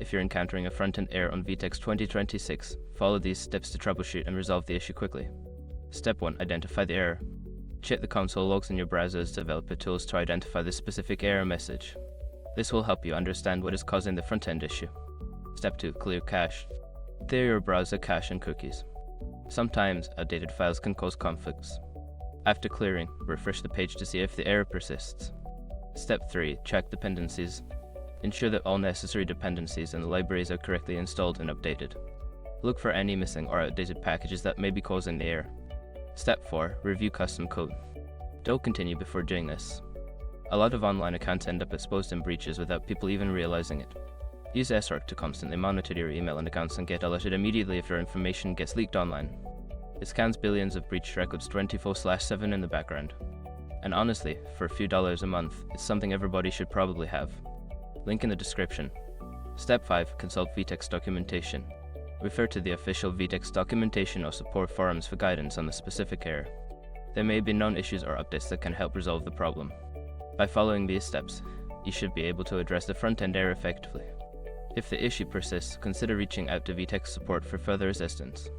If you're encountering a front-end error on VTEX 2026, follow these steps to troubleshoot and resolve the issue quickly. Step 1. Identify the error. Check the console logs in your browser's developer tools to identify the specific error message. This will help you understand what is causing the front-end issue. Step 2. Clear cache. Clear your browser cache and cookies. Sometimes outdated files can cause conflicts. After clearing, refresh the page to see if the error persists. Step 3. Check dependencies. Ensure that all necessary dependencies and the libraries are correctly installed and updated. Look for any missing or outdated packages that may be causing the error. Step 4. Review custom code. Don't continue before doing this. A lot of online accounts end up exposed in breaches without people even realizing it. Use SROC to constantly monitor your email and accounts and get alerted immediately if your information gets leaked online. It scans billions of breach records 24/7 in the background. And honestly, for a few dollars a month, it's something everybody should probably have. Link in the description. Step 5. Consult VTEX documentation. Refer to the official VTEX documentation or support forums for guidance on the specific error. There may be known issues or updates that can help resolve the problem. By following these steps, you should be able to address the front-end error effectively. If the issue persists, consider reaching out to VTEX support for further assistance.